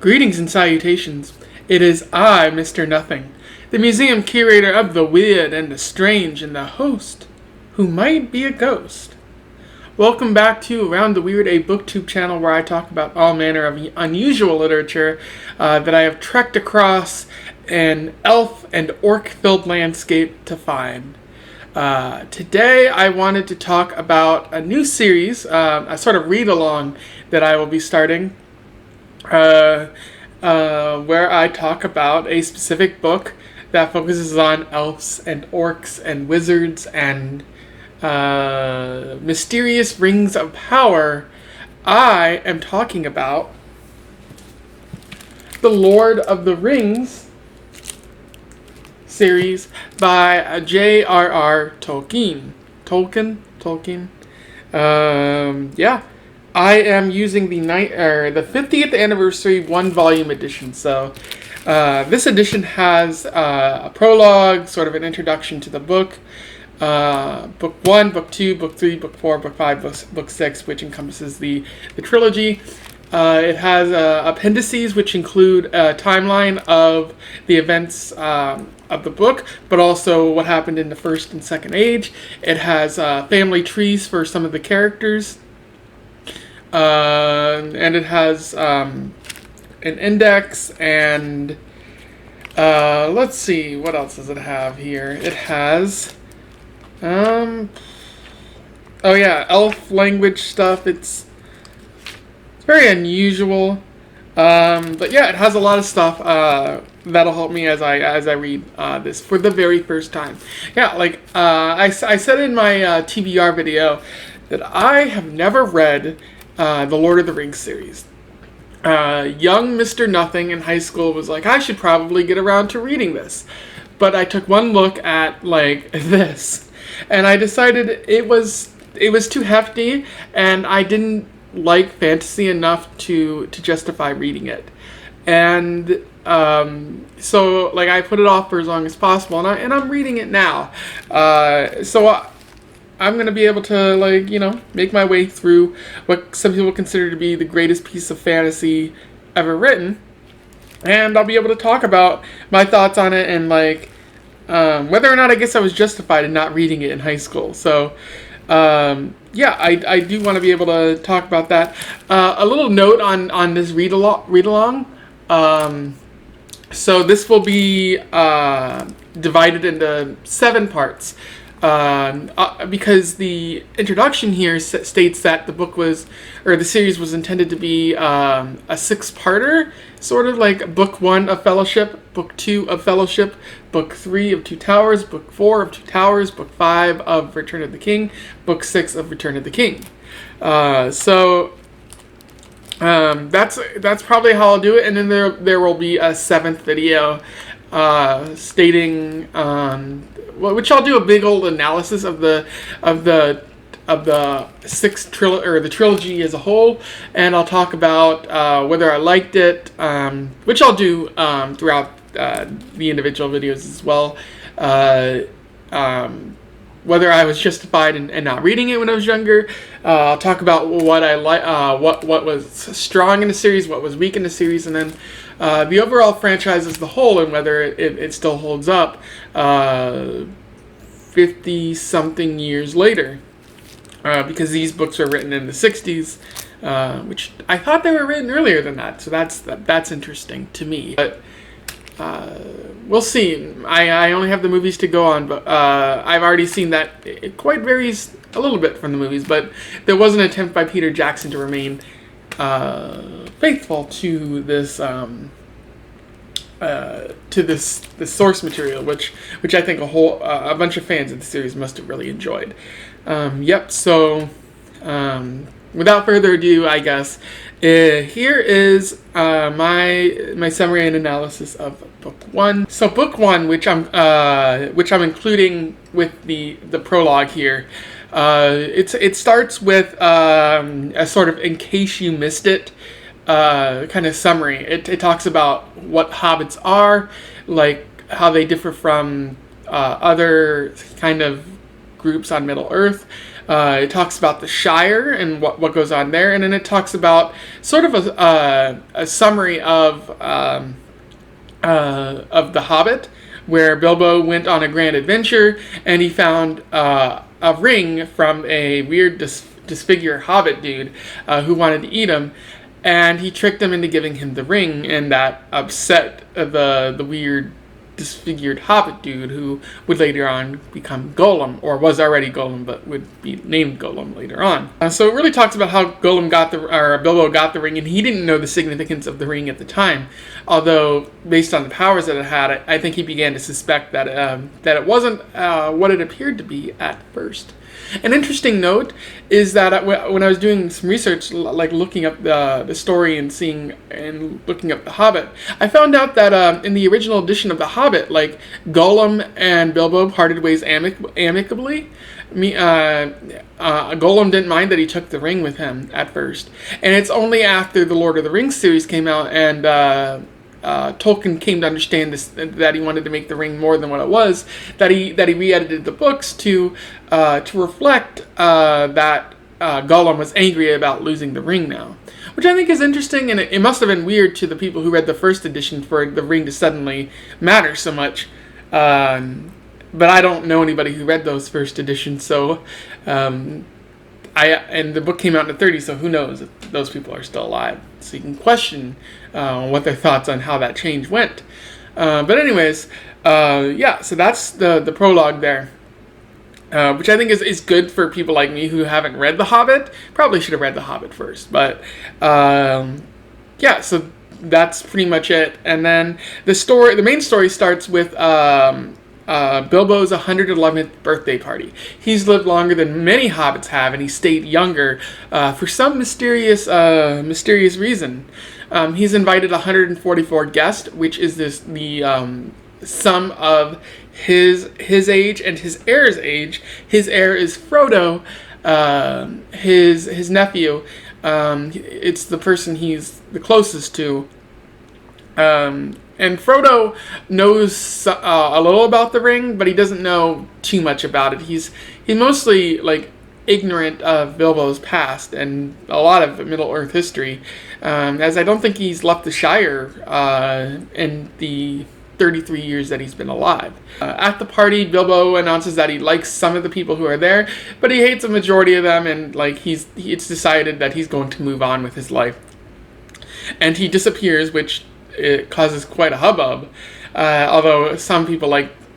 Greetings and salutations. It is I, Mr. Nothing, the museum curator of the weird and the strange and the host who might be a ghost. Welcome back to Around the Weird, a booktube channel where I talk about all manner of unusual literature that I have trekked across an elf and orc-filled landscape to find. Today I wanted to talk about a new series, a sort of read-along that I will be starting, where I talk about a specific book that focuses on elves and orcs and wizards and mysterious rings of power. I am talking about the Lord of the Rings series by J.R.R. Tolkien. Yeah. I am using the 50th anniversary 1-volume edition. So this edition has a prologue, sort of an introduction to the book. Book 1, Book 2, Book 3, Book 4, Book 5, Book 6, which encompasses the trilogy. It has appendices, which include a timeline of the events of the book, but also what happened in the First and Second Age. It has family trees for some of the characters. And it has an index, and let's see, what else does it have here? It has, oh yeah, elf language stuff. It's very unusual, but yeah, it has a lot of stuff that'll help me as I read this for the very first time. Yeah, like I said in my TBR video that I have never read the Lord of the Rings series. Young Mr. Nothing in high school was like, I should probably get around to reading this. But I took one look at like this, and I decided it was too hefty, and I didn't like fantasy enough to justify reading it. And so like I put it off for as long as possible, and I'm reading it now. So I'm going to be able to, like, you know, make my way through what some people consider to be the greatest piece of fantasy ever written. And I'll be able to talk about my thoughts on it and, like, whether or not I guess I was justified in not reading it in high school. So, yeah, I do want to be able to talk about that. A little note on this read-along. So this will be divided into 7 parts. Because the introduction here states that the series was intended to be a 6-parter, sort of like Book 1 of Fellowship, Book 2 of Fellowship, Book 3 of Two Towers, Book 4 of Two Towers, Book 5 of Return of the King, Book 6 of Return of the King. So that's probably how I'll do it, and then there will be a 7th video stating which I'll do a big old analysis of the the trilogy as a whole, and I'll talk about whether I liked it, which I'll do throughout the individual videos as well. Whether I was justified in not reading it when I was younger. I'll talk about what I like, what was strong in the series, what was weak in the series, and then the overall franchise as the whole, and whether it still holds up 50-something years later. Because these books were written in the 60s, which I thought they were written earlier than that, so that's interesting to me. But we'll see. I only have the movies to go on, but I've already seen that it quite varies a little bit from the movies, but there was an attempt by Peter Jackson to remain faithful to this source material, which I think a bunch of fans of the series must have really enjoyed. Yep. So without further ado, I guess here is my summary and analysis of Book 1. So Book 1, which I'm including with the prologue here. It starts with a sort of, in case you missed it, kind of summary. It talks about what hobbits are, like how they differ from other kind of groups on Middle Earth. It talks about the Shire and what goes on there, and then it talks about sort of a summary of The Hobbit, where Bilbo went on a grand adventure and he found a ring from a weird disfigured hobbit dude who wanted to eat him, and he tricked him into giving him the ring, and that upset the weird disfigured hobbit dude, who would later on become Gollum, or was already Gollum, but would be named Gollum later on. So it really talks about how Bilbo got the ring, and he didn't know the significance of the ring at the time. Although, based on the powers that it had, I think he began to suspect that it wasn't what it appeared to be at first. An interesting note is that when I was doing some research, like looking up the story and looking up The Hobbit, I found out that in the original edition of The Hobbit, like Gollum and Bilbo parted ways amicably. Gollum didn't mind that he took the ring with him at first, and it's only after the Lord of the Rings series came out and Tolkien came to understand that he wanted to make the ring more than what it was, that he re-edited the books to reflect that Gollum was angry about losing the ring now, which I think is interesting, and it must have been weird to the people who read the first edition for the ring to suddenly matter so much. But I don't know anybody who read those first editions, so and the book came out in the 30s, so who knows if those people are still alive. So you can question what their thoughts on how that change went. But anyways, so that's the prologue there, which I think is good for people like me who haven't read The Hobbit. Probably should have read The Hobbit first, but so that's pretty much it. And then the main story starts with Bilbo's 111th birthday party. He's lived longer than many hobbits have, and he stayed younger for some mysterious reason. He's invited 144 guests, which is the sum of his age and his heir's age. His heir is Frodo, his nephew. It's the person he's the closest to. And Frodo knows a little about the ring, but he doesn't know too much about it. He's mostly like ignorant of Bilbo's past and a lot of Middle-earth history, as I don't think he's left the Shire in the 33 years that he's been alive. At the party, Bilbo announces that he likes some of the people who are there, but he hates a majority of them, and it's decided that he's going to move on with his life. And he disappears, which it causes quite a hubbub, although some people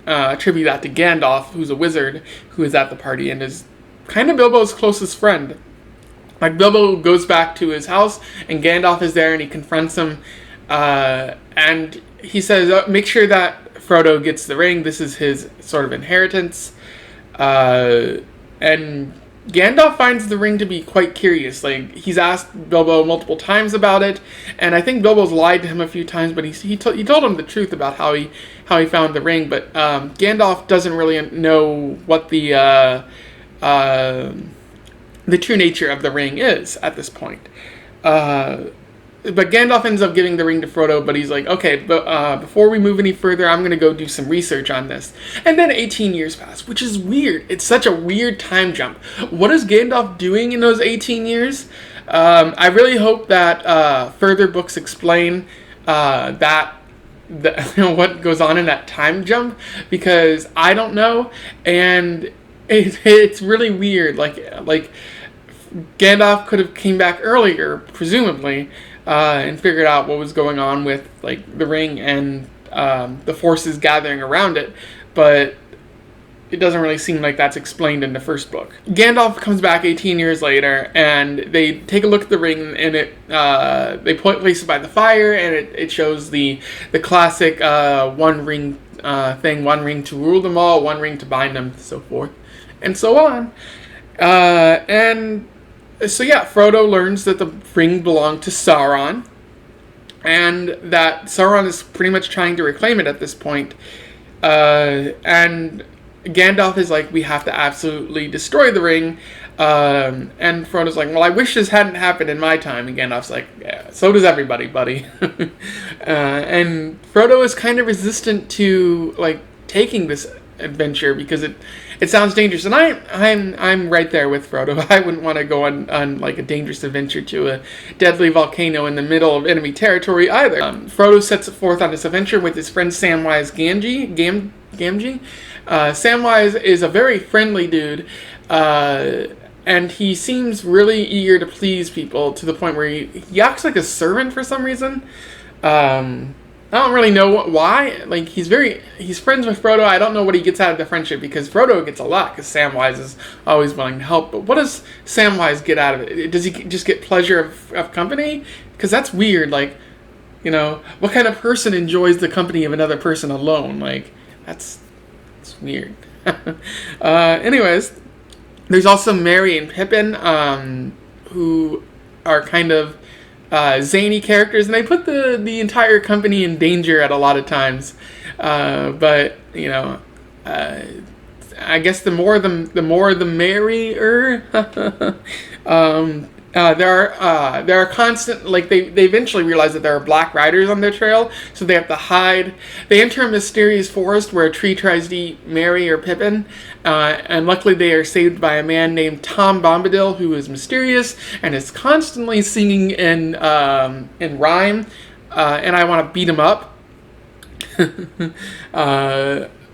attribute that to Gandalf, who's a wizard who is at the party and is kind of Bilbo's closest friend. Like, Bilbo goes back to his house and Gandalf is there and he confronts him, and he says, make sure that Frodo gets the ring. This is his sort of inheritance. And Gandalf finds the ring to be quite curious. Like, he's asked Bilbo multiple times about it, and I think Bilbo's lied to him a few times, but he told him the truth about how he found the ring. But Gandalf doesn't really know what the true nature of the ring is at this point. But Gandalf ends up giving the ring to Frodo, but he's like, okay, but before we move any further, I'm going to go do some research on this. And then 18 years pass, which is weird. It's such a weird time jump. What is Gandalf doing in those 18 years? I really hope that further books explain what goes on in that time jump, because I don't know, and it's really weird. Like Gandalf could have came back earlier, presumably, and figured out what was going on with the ring and the forces gathering around it, but it doesn't really seem like that's explained in the first book. Gandalf comes back 18 years later, and they take a look at the ring, and they place it by the fire, and it shows the classic one ring thing: one ring to rule them all, one ring to bind them, so forth and so on. So Frodo learns that the ring belonged to Sauron, and that Sauron is pretty much trying to reclaim it at this point. And Gandalf is like, we have to absolutely destroy the ring. And Frodo's like, well, I wish this hadn't happened in my time. And Gandalf's like, yeah, so does everybody, buddy. And Frodo is kind of resistant to taking this adventure because it sounds dangerous, and I'm right there with Frodo. I wouldn't want to go on like a dangerous adventure to a deadly volcano in the middle of enemy territory either. Frodo sets forth on this adventure with his friend Samwise Gamgee. Samwise is a very friendly dude, and he seems really eager to please people to the point where he acts like a servant for some reason. I don't really know why. Like, he's friends with Frodo. I don't know what he gets out of the friendship, because Frodo gets a lot, because Samwise is always willing to help. But what does Samwise get out of it? Does he just get pleasure of company? Because that's weird. Like, what kind of person enjoys the company of another person alone? Like, it's weird. Anyways, there's also Merry and Pippin, who are kind of zany characters, and they put the entire company in danger at a lot of times. But I guess the more the merrier. There are constant, like, they eventually realize that there are black riders on their trail, so they have to hide. They enter a mysterious forest where a tree tries to eat Merry or Pippin, and luckily they are saved by a man named Tom Bombadil, who is mysterious and is constantly singing in rhyme, and I want to beat him up.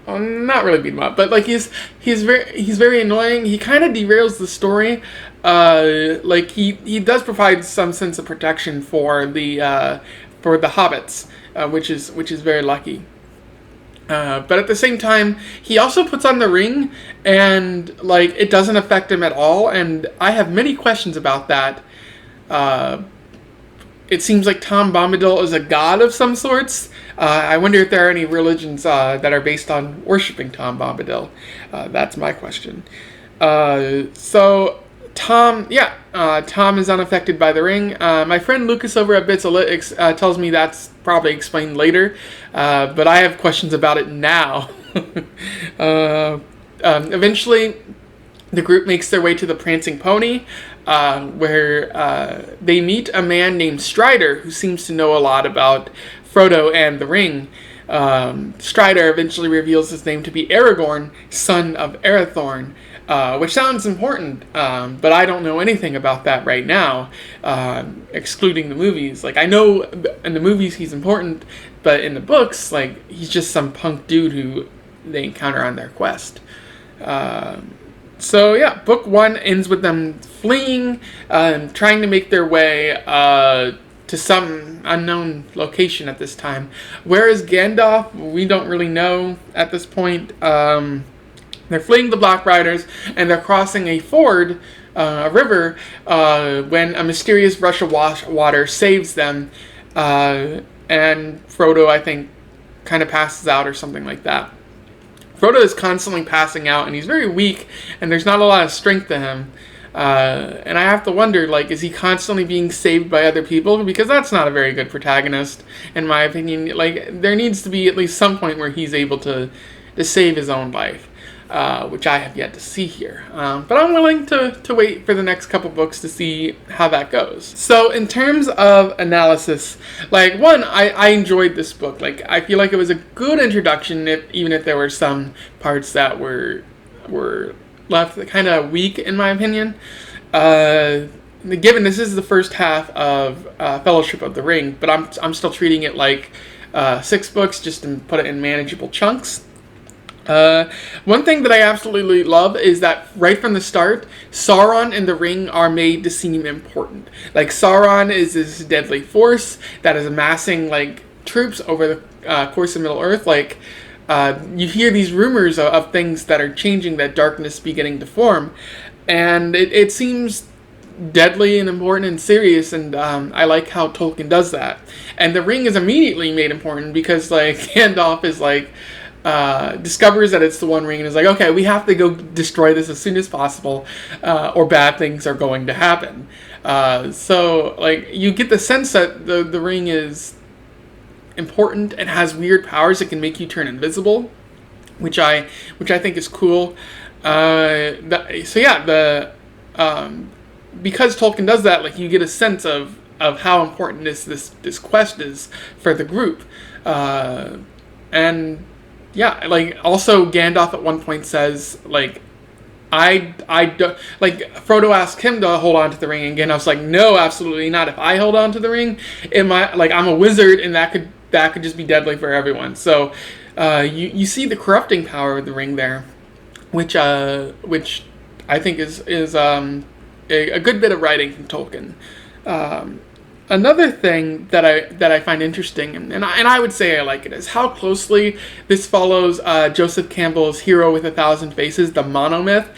Not really beat him up, but like he's very annoying. He kind of derails the story. Like he does provide some sense of protection for the hobbits, which is very lucky. But at the same time, he also puts on the ring, and like it doesn't affect him at all. And I have many questions about that. It seems like Tom Bombadil is a god of some sorts. I wonder if there are any religions that are based on worshiping Tom Bombadil. That's my question. So Tom is unaffected by the ring. My friend Lucas over at Bits of Lit tells me that's probably explained later, but I have questions about it now. Eventually, the group makes their way to the Prancing Pony, where they meet a man named Strider, who seems to know a lot about Frodo and the ring. Strider eventually reveals his name to be Aragorn, son of Arathorn, which sounds important, but I don't know anything about that right now, excluding the movies. Like, I know in the movies he's important, but in the books, like, he's just some punk dude who they encounter on their quest. So yeah, book 1 ends with them fleeing, trying to make their way to some unknown location at this time. Where is Gandalf? We don't really know at this point. They're fleeing the Black Riders, and they're crossing a ford, a river, when a mysterious rush of water saves them, and Frodo, I think, kind of passes out or something like that. Frodo is constantly passing out, and he's very weak, and there's not a lot of strength to him. And I have to wonder, like, is he constantly being saved by other people? Because that's not a very good protagonist, in my opinion. Like, there needs to be at least some point where he's able to save his own life, which I have yet to see here. But I'm willing to wait for the next couple books to see how that goes. So in terms of analysis, like, one, I enjoyed this book. Like, I feel like it was a good introduction, even if there were some parts that were left kind of weak, in my opinion. Given this is the first half of Fellowship of the Ring, but I'm still treating it like 6 books, just to put it in manageable chunks. One thing that I absolutely love is that right from the start, Sauron and the Ring are made to seem important. Like, Sauron is this deadly force that is amassing, like, troops over the course of Middle-earth. Like, you hear these rumors of things that are changing, that darkness beginning to form, and it seems deadly and important and serious, and I like how Tolkien does that. And the Ring is immediately made important because, like, Gandalf is like, discovers that it's the One Ring and is like, okay, we have to go destroy this as soon as possible, or bad things are going to happen. So, like, you get the sense that the Ring is important and has weird powers that can make you turn invisible, which I think is cool. Because Tolkien does that, like, you get a sense of how important this quest is for the group, and yeah, like also Gandalf at one point says like, I don't like Frodo asked him to hold on to the ring, and Gandalf's like, no, absolutely not. If I hold on to the ring, it might, like, I'm a wizard, and that could just be deadly for everyone. So, you see the corrupting power of the ring there, which I think is a good bit of writing from Tolkien. Another thing that I find interesting, and I would say I like it, is how closely this follows Joseph Campbell's Hero with a Thousand Faces, the Monomyth,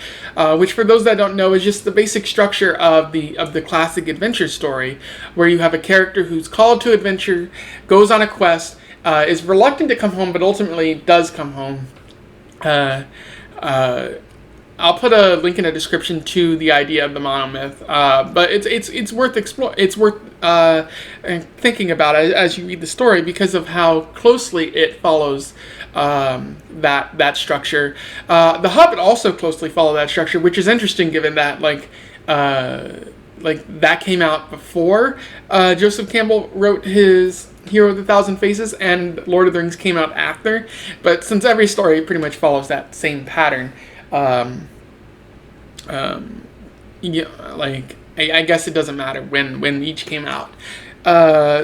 which for those that don't know is just the basic structure of the classic adventure story, where you have a character who's called to adventure, goes on a quest, is reluctant to come home, but ultimately does come home. I'll put a link in the description to the idea of the monomyth, but it's worth thinking about as you read the story, because of how closely it follows that structure. The Hobbit also closely followed that structure, which is interesting given that that came out before Joseph Campbell wrote his Hero with a Thousand Faces, and Lord of the Rings came out after. But since every story pretty much follows that same pattern. Yeah, like I guess it doesn't matter when each came out.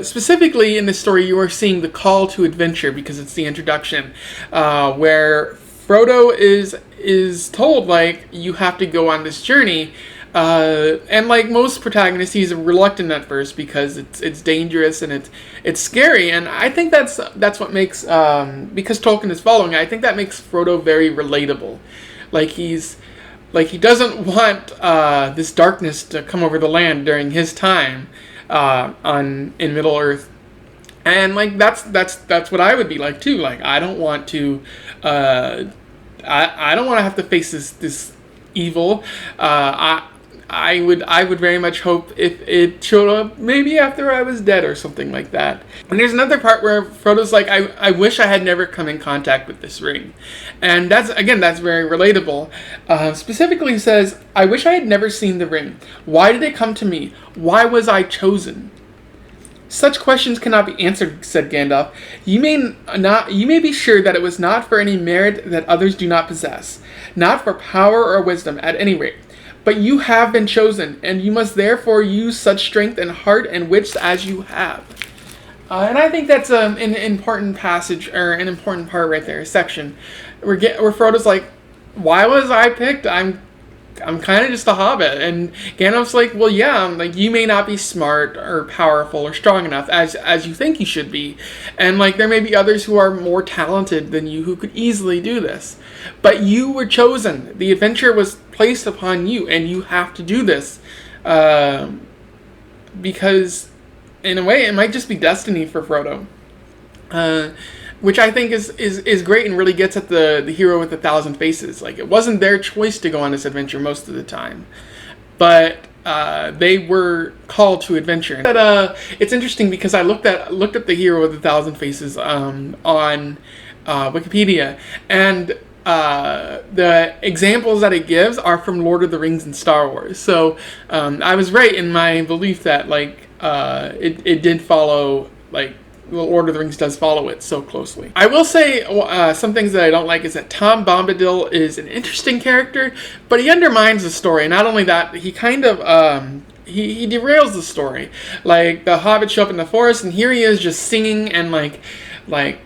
Specifically in this story, you are seeing the call to adventure, because it's the introduction, where Frodo is told, like, you have to go on this journey. And like most protagonists, he's reluctant at first because it's dangerous and it's scary. And I think that's what makes, because Tolkien is following, I think that makes Frodo very relatable. Like he doesn't want this darkness to come over the land during his time in Middle Earth, and like that's what I would be like too. Like I don't want to, I don't want to have to face this evil. I would very much hope if it showed up maybe after I was dead or something like that. And there's another part where Frodo's like, I wish I had never come in contact with this ring. And that's very relatable. Specifically he says, I wish I had never seen the ring. Why did it come to me? Why was I chosen? Such questions cannot be answered, said Gandalf. You may be sure that it was not for any merit that others do not possess, not for power or wisdom at any rate. But you have been chosen, and you must therefore use such strength and heart and wits as you have. And I think that's an important passage, or an important part right there, a section, where Frodo's like, why was I picked? I'm kind of just a hobbit. And Gandalf's like, well, yeah, like, you may not be smart or powerful or strong enough as you think you should be. And like, there may be others who are more talented than you who could easily do this. But you were chosen. The adventure was placed upon you, and you have to do this. Because in a way, it might just be destiny for Frodo. Which I think is great and really gets at the hero with a thousand faces. Like, it wasn't their choice to go on this adventure most of the time, but they were called to adventure. But it's interesting because I looked at the hero with a thousand faces on Wikipedia, and the examples that it gives are from Lord of the Rings and Star Wars. So I was right in my belief that it did follow, like, the Lord of the Rings does follow it so closely. I will say some things that I don't like is that Tom Bombadil is an interesting character, but he undermines the story. Not only that, he kind of he derails the story. Like, the hobbits show up in the forest, and here he is just singing and like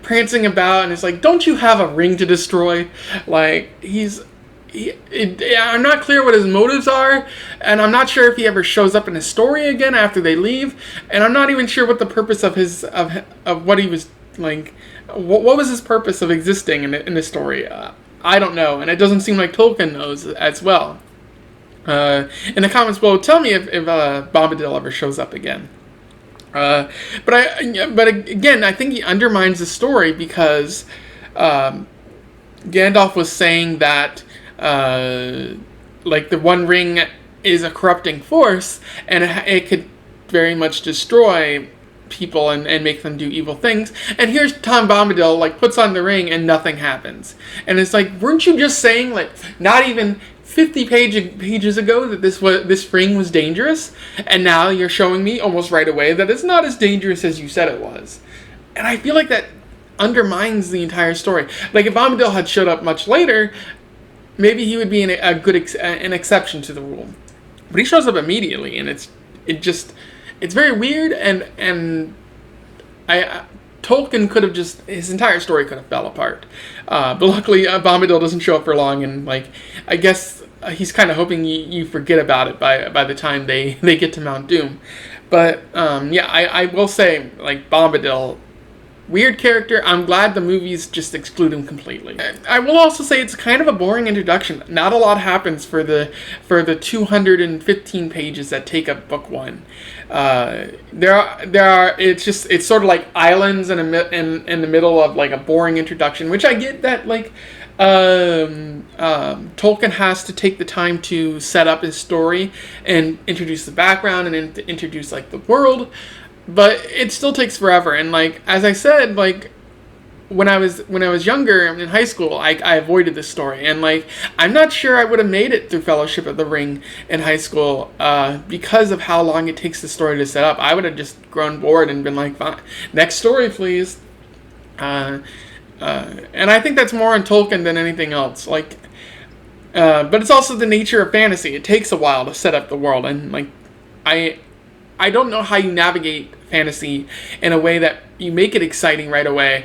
prancing about, and it's like, don't you have a ring to destroy? Like, I'm not clear what his motives are, and I'm not sure if he ever shows up in his story again after they leave, and I'm not even sure what the purpose of of what he was like. What was his purpose of existing in the story? I don't know, and it doesn't seem like Tolkien knows as well. In the comments below, tell me if Bombadil ever shows up again. But again, I think he undermines the story because Gandalf was saying that like, the One Ring is a corrupting force, and it could very much destroy people and make them do evil things. And here's Tom Bombadil, like, puts on the ring and nothing happens. And it's like, weren't you just saying, like, not even 50 pages ago that this ring was dangerous? And now you're showing me almost right away that it's not as dangerous as you said it was. And I feel like that undermines the entire story. Like, if Bombadil had showed up much later, maybe he would be an exception to the rule. But he shows up immediately, and it's very weird, and Tolkien could have his entire story could have fell apart. But luckily, Bombadil doesn't show up for long, and like, I guess he's kind of hoping you forget about it by the time they get to Mount Doom. But yeah, I will say, like, Bombadil, weird character. I'm glad the movies just exclude him completely. I will also say it's kind of a boring introduction. Not a lot happens for the 215 pages that take up book one. There are. It's sort of like islands in the middle of like a boring introduction, which I get that, like, Tolkien has to take the time to set up his story and introduce the background and introduce like the world. But it still takes forever, and like, as I said, like, when I was younger in high school, I avoided this story, and like, I'm not sure I would have made it through Fellowship of the Ring in high school because of how long it takes the story to set up. I would have just grown bored and been like, fine, next story, please. And I think that's more on Tolkien than anything else. Like, but it's also the nature of fantasy. It takes a while to set up the world, and like, I don't know how you navigate fantasy in a way that you make it exciting right away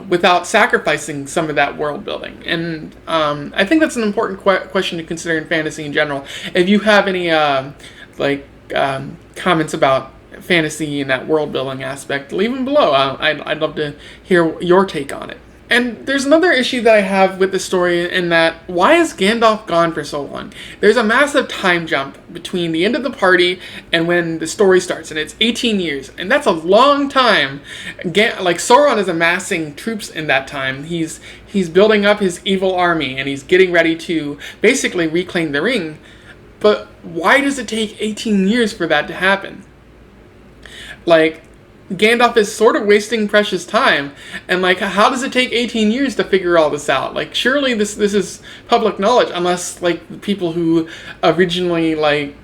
without sacrificing some of that world building. And I think that's an important question to consider in fantasy in general. If you have any comments about fantasy and that world building aspect, leave them below. I'd love to hear your take on it. And there's another issue that I have with the story, in that, why is Gandalf gone for so long? There's a massive time jump between the end of the party and when the story starts, and it's 18 years, and that's a long time. Like, Sauron is amassing troops in that time. He's building up his evil army, and he's getting ready to basically reclaim the ring. But why does it take 18 years for that to happen? Like, Gandalf is sort of wasting precious time, and like, how does it take 18 years to figure all this out? Like, surely this is public knowledge, unless like the people who originally, like,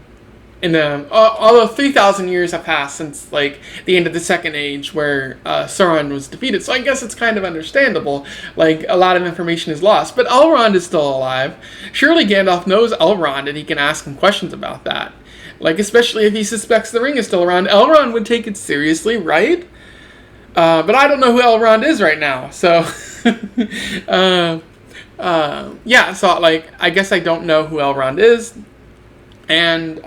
although 3,000 years have passed since like the end of the Second Age, where Sauron was defeated, so I guess it's kind of understandable. Like, a lot of information is lost, but Elrond is still alive. Surely Gandalf knows Elrond, and he can ask him questions about that. Like, especially if he suspects the ring is still around. Elrond would take it seriously, right? But I don't know who Elrond is right now. So, yeah, so, like, I guess I don't know who Elrond is. And,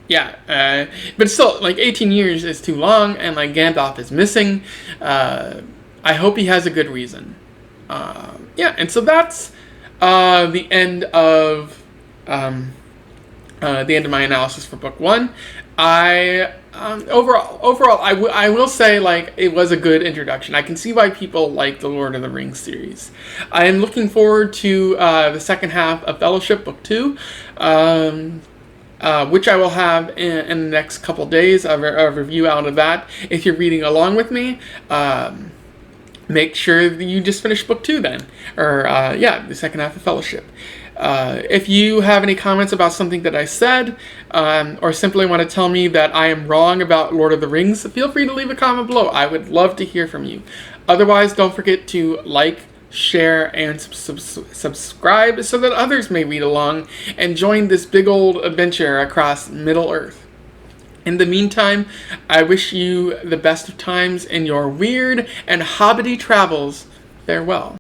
yeah, but still, like, 18 years is too long, and, like, Gandalf is missing. I hope he has a good reason. Yeah, and so that's the end of my analysis for book one. Overall, I will say, like, it was a good introduction. I can see why people like the Lord of the Rings series. I am looking forward to the second half of Fellowship, book 2, which I will have in the next couple days, a review out of that. If you're reading along with me, make sure that you just finish book 2 then, or the second half of Fellowship. If you have any comments about something that I said, or simply want to tell me that I am wrong about Lord of the Rings, feel free to leave a comment below. I would love to hear from you. Otherwise, don't forget to like, share, and subscribe so that others may read along and join this big old adventure across Middle-earth. In the meantime, I wish you the best of times in your weird and hobbity travels. Farewell.